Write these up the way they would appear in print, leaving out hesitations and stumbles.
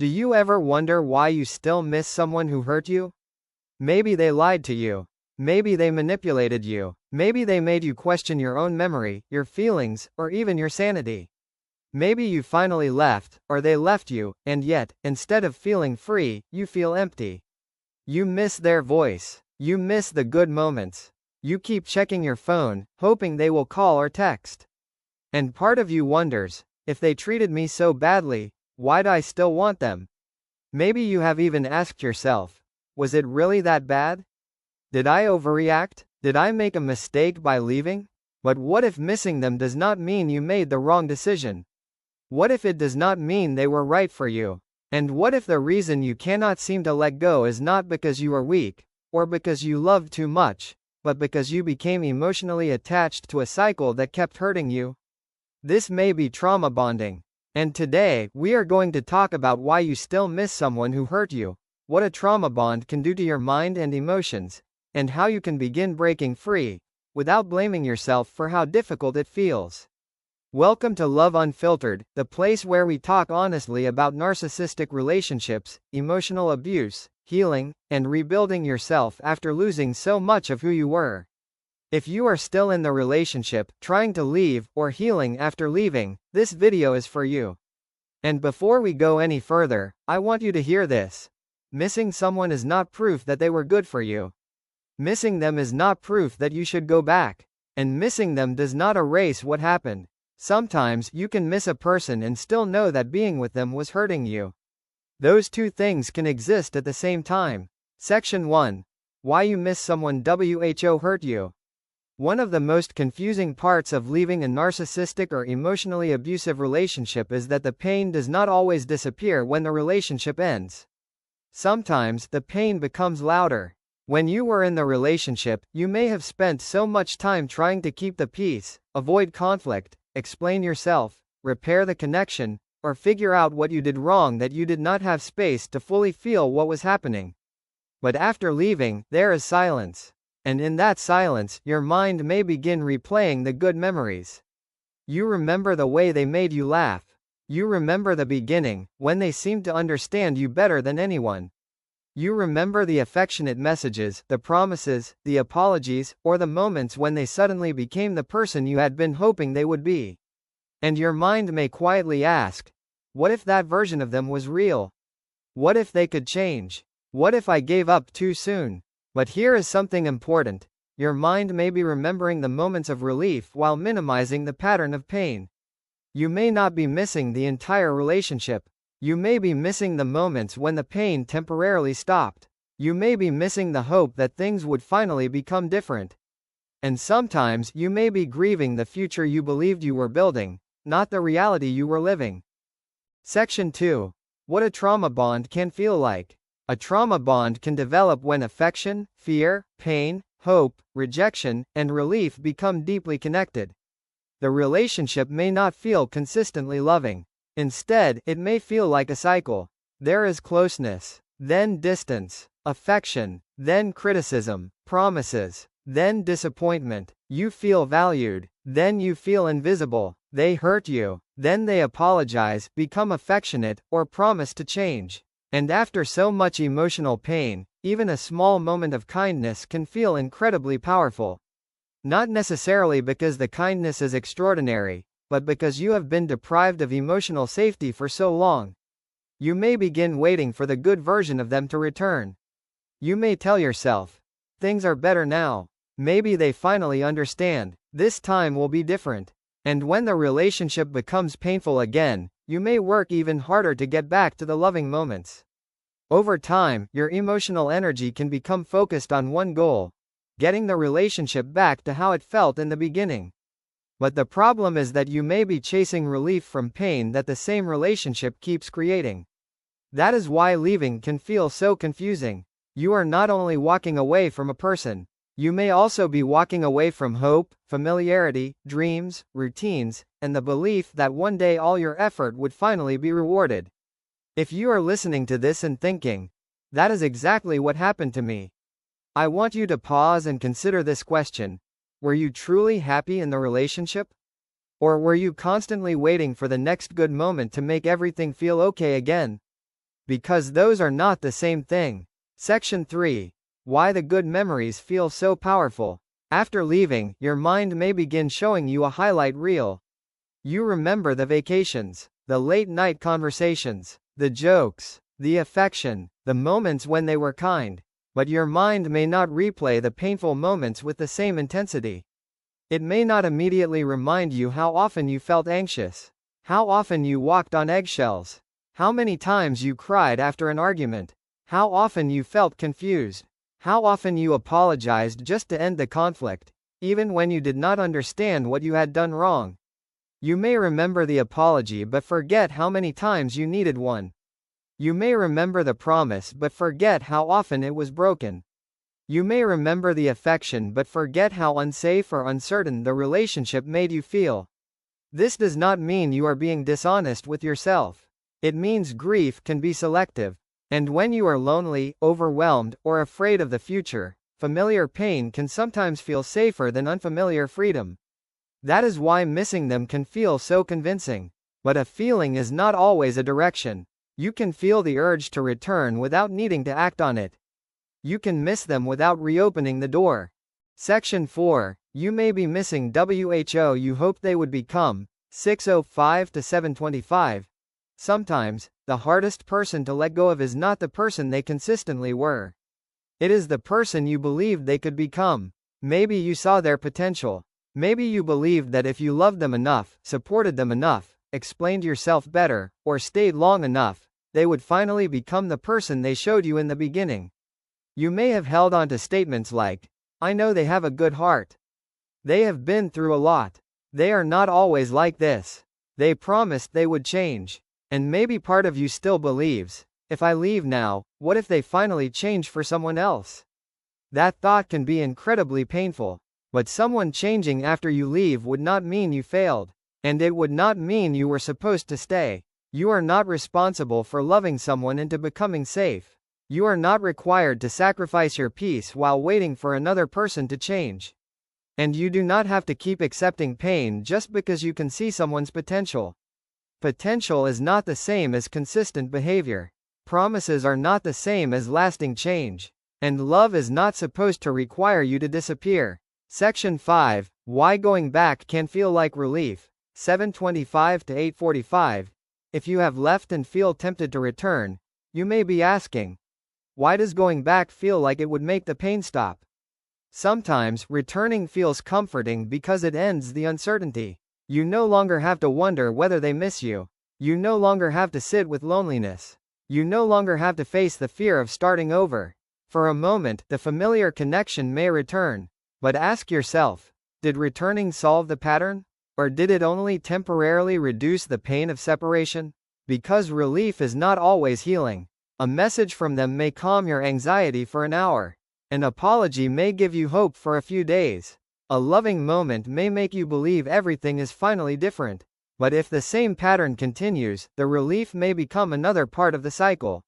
Do you ever wonder why you still miss someone who hurt you? Maybe they lied to you. Maybe they manipulated you. Maybe they made you question your own memory, your feelings, or even your sanity. Maybe you finally left, or they left you, and yet, instead of feeling free, you feel empty. You miss their voice. You miss the good moments. You keep checking your phone, hoping they will call or text. And part of you wonders, if they treated me so badly, why do I still want them? Maybe you have even asked yourself, was it really that bad? Did I overreact? Did I make a mistake by leaving? But what if missing them does not mean you made the wrong decision? What if it does not mean they were right for you? And what if the reason you cannot seem to let go is not because you are weak, or because you loved too much, but because you became emotionally attached to a cycle that kept hurting you? This may be trauma bonding. And today, we are going to talk about why you still miss someone who hurt you, what a trauma bond can do to your mind and emotions, and how you can begin breaking free, without blaming yourself for how difficult it feels. Welcome to Love Unfiltered, the place where we talk honestly about narcissistic relationships, emotional abuse, healing, and rebuilding yourself after losing so much of who you were. If you are still in the relationship, trying to leave, or healing after leaving, this video is for you. And before we go any further, I want you to hear this. Missing someone is not proof that they were good for you. Missing them is not proof that you should go back. And missing them does not erase what happened. Sometimes you can miss a person and still know that being with them was hurting you. Those two things can exist at the same time. Section 1. Why you miss someone who hurt you. One of the most confusing parts of leaving a narcissistic or emotionally abusive relationship is that the pain does not always disappear when the relationship ends. Sometimes, the pain becomes louder. When you were in the relationship, you may have spent so much time trying to keep the peace, avoid conflict, explain yourself, repair the connection, or figure out what you did wrong that you did not have space to fully feel what was happening. But after leaving, there is silence. And in that silence, your mind may begin replaying the good memories. You remember the way they made you laugh. You remember the beginning, when they seemed to understand you better than anyone. You remember the affectionate messages, the promises, the apologies, or the moments when they suddenly became the person you had been hoping they would be. And your mind may quietly ask, what if that version of them was real? What if they could change? What if I gave up too soon? But here is something important. Your mind may be remembering the moments of relief while minimizing the pattern of pain. You may not be missing the entire relationship. You may be missing the moments when the pain temporarily stopped. You may be missing the hope that things would finally become different. And sometimes you may be grieving the future you believed you were building, not the reality you were living. Section 2. What a trauma bond can feel like. A trauma bond can develop when affection, fear, pain, hope, rejection, and relief become deeply connected. The relationship may not feel consistently loving. Instead, it may feel like a cycle. There is closeness, then distance, affection, then criticism, promises, then disappointment. You feel valued, then you feel invisible. They hurt you, then they apologize, become affectionate, or promise to change. And after so much emotional pain, even a small moment of kindness can feel incredibly powerful. Not necessarily because the kindness is extraordinary, but because you have been deprived of emotional safety for so long. You may begin waiting for the good version of them to return. You may tell yourself, things are better now. Maybe they finally understand. This time will be different. And when the relationship becomes painful again, you may work even harder to get back to the loving moments. Over time, your emotional energy can become focused on one goal: getting the relationship back to how it felt in the beginning. But the problem is that you may be chasing relief from pain that the same relationship keeps creating. That is why leaving can feel so confusing. You are not only walking away from a person, you may also be walking away from hope, familiarity, dreams, routines, and the belief that one day all your effort would finally be rewarded. If you are listening to this and thinking, that is exactly what happened to me, I want you to pause and consider this question. Were you truly happy in the relationship? Or were you constantly waiting for the next good moment to make everything feel okay again? because those are not the same thing. Section 3. Why the good memories feel so powerful. After leaving, your mind may begin showing you a highlight reel. You remember the vacations, the late-night conversations, the jokes, the affection, the moments when they were kind, but your mind may not replay the painful moments with the same intensity. It may not immediately remind you how often you felt anxious, how often you walked on eggshells, how many times you cried after an argument, how often you felt confused, how often you apologized just to end the conflict, even when you did not understand what you had done wrong. You may remember the apology but forget how many times you needed one. You may remember the promise but forget how often it was broken. You may remember the affection but forget how unsafe or uncertain the relationship made you feel. This does not mean you are being dishonest with yourself. It means grief can be selective. And when you are lonely, overwhelmed, or afraid of the future, familiar pain can sometimes feel safer than unfamiliar freedom. That is why missing them can feel so convincing. But a feeling is not always a direction. You can feel the urge to return without needing to act on it. You can miss them without reopening the door. Section 4. You may be missing who you hoped they would become. 605 to 725. Sometimes, the hardest person to let go of is not the person they consistently were. It is the person you believed they could become. Maybe you saw their potential. Maybe you believed that if you loved them enough, supported them enough, explained yourself better, or stayed long enough, they would finally become the person they showed you in the beginning. You may have held on to statements like, "I know they have a good heart. They have been through a lot. They are not always like this. They promised they would change." And maybe part of you still believes, if I leave now, what if they finally change for someone else? That thought can be incredibly painful. But someone changing after you leave would not mean you failed. And it would not mean you were supposed to stay. You are not responsible for loving someone into becoming safe. You are not required to sacrifice your peace while waiting for another person to change. And you do not have to keep accepting pain just because you can see someone's potential. Potential is not the same as consistent behavior. Promises are not the same as lasting change. And love is not supposed to require you to disappear. Section 5. Why going back can feel like relief. 725 to 845. If you have left and feel tempted to return, you may be asking, why does going back feel like it would make the pain stop? Sometimes, returning feels comforting because it ends the uncertainty. You no longer have to wonder whether they miss you. You no longer have to sit with loneliness. You no longer have to face the fear of starting over. For a moment, the familiar connection may return. But ask yourself, did returning solve the pattern? Or did it only temporarily reduce the pain of separation? Because relief is not always healing. A message from them may calm your anxiety for an hour. An apology may give you hope for a few days. A loving moment may make you believe everything is finally different. But if the same pattern continues, the relief may become another part of the cycle.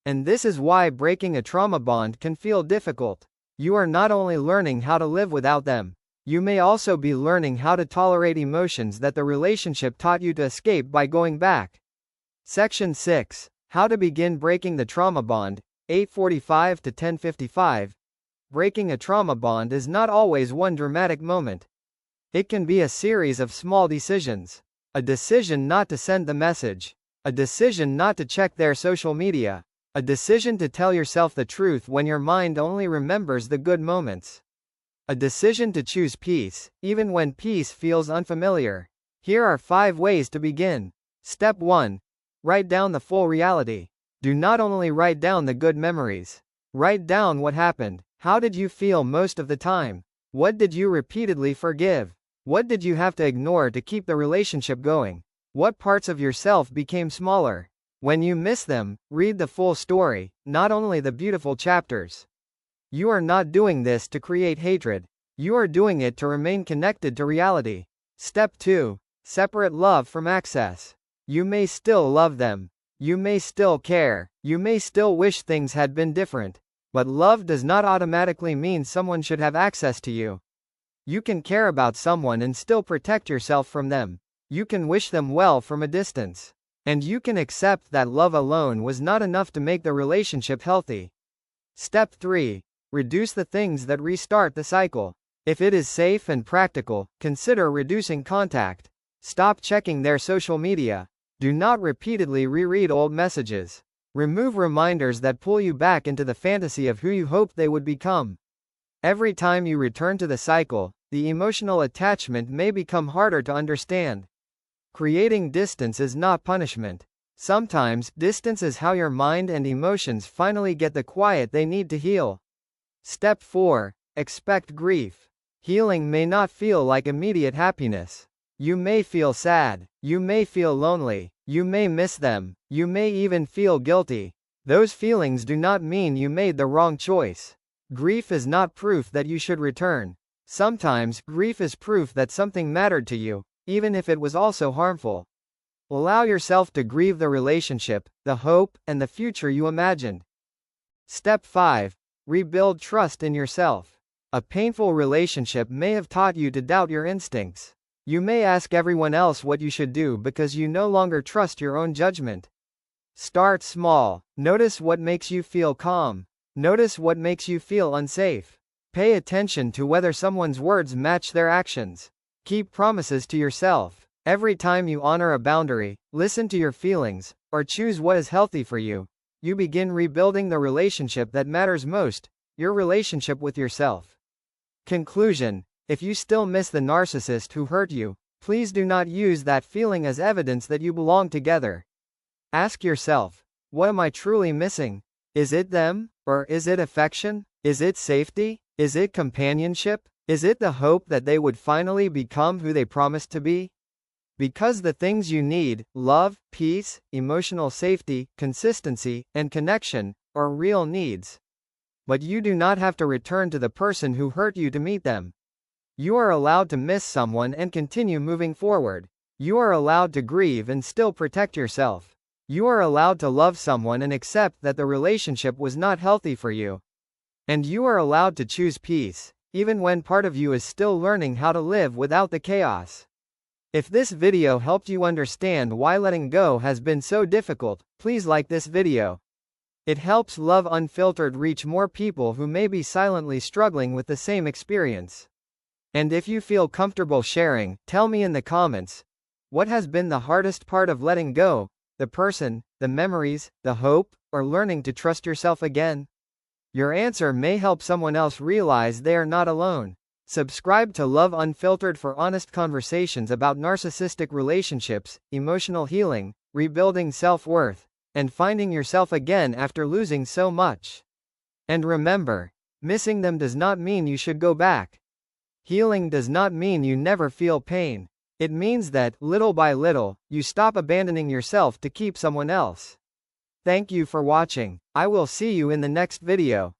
And this is why breaking a trauma bond can feel difficult. You are not only learning how to live without them, you may also be learning how to tolerate emotions that the relationship taught you to escape by going back. Section 6. How to begin breaking the trauma bond. 845 to 1055. Breaking a trauma bond is not always one dramatic moment. It can be a series of small decisions. A decision not to send the message. A decision not to check their social media. A decision to tell yourself the truth when your mind only remembers the good moments. A decision to choose peace, even when peace feels unfamiliar. Here are 5 ways to begin. Step 1. Write down the full reality. Do not only write down the good memories. Write down what happened. How did you feel most of the time? What did you repeatedly forgive? What did you have to ignore to keep the relationship going? What parts of yourself became smaller? When you miss them, read the full story, not only the beautiful chapters. You are not doing this to create hatred. You are doing it to remain connected to reality. Step 2. Separate love from access. You may still love them. You may still care. You may still wish things had been different. But love does not automatically mean someone should have access to you. You can care about someone and still protect yourself from them. You can wish them well from a distance. And you can accept that love alone was not enough to make the relationship healthy. Step 3. Reduce the things that restart the cycle. If it is safe and practical, consider reducing contact. Stop checking their social media. Do not repeatedly reread old messages. Remove reminders that pull you back into the fantasy of who you hoped they would become. Every time you return to the cycle, the emotional attachment may become harder to understand. Creating distance is not punishment. Sometimes, distance is how your mind and emotions finally get the quiet they need to heal. Step 4. Expect grief. Healing may not feel like immediate happiness. You may feel sad. You may feel lonely. You may miss them. You may even feel guilty. Those feelings do not mean you made the wrong choice. Grief is not proof that you should return. Sometimes, grief is proof that something mattered to you, even if it was also harmful. Allow yourself to grieve the relationship, the hope, and the future you imagined. Step 5. Rebuild trust in yourself. A painful relationship may have taught you to doubt your instincts. You may ask everyone else what you should do because you no longer trust your own judgment. Start small. Notice what makes you feel calm. Notice what makes you feel unsafe. Pay attention to whether someone's words match their actions. Keep promises to yourself. Every time you honor a boundary, listen to your feelings, or choose what is healthy for you, you begin rebuilding the relationship that matters most, your relationship with yourself. Conclusion: if you still miss the narcissist who hurt you, please do not use that feeling as evidence that you belong together. Ask yourself, what am I truly missing? Is it them? Or is it affection? Is it safety? Is it companionship? Is it the hope that they would finally become who they promised to be? Because the things you need, love, peace, emotional safety, consistency, and connection, are real needs. But you do not have to return to the person who hurt you to meet them. You are allowed to miss someone and continue moving forward. You are allowed to grieve and still protect yourself. You are allowed to love someone and accept that the relationship was not healthy for you. And you are allowed to choose peace, even when part of you is still learning how to live without the chaos. If this video helped you understand why letting go has been so difficult, please like this video. It helps Love Unfiltered reach more people who may be silently struggling with the same experience. And if you feel comfortable sharing, tell me in the comments, what has been the hardest part of letting go? The person, the memories, the hope, or learning to trust yourself again? Your answer may help someone else realize they are not alone. Subscribe to Love Unfiltered for honest conversations about narcissistic relationships, emotional healing, rebuilding self-worth, and finding yourself again after losing so much. And remember, missing them does not mean you should go back. Healing does not mean you never feel pain. It means that, little by little, you stop abandoning yourself to keep someone else. Thank you for watching. I will see you in the next video.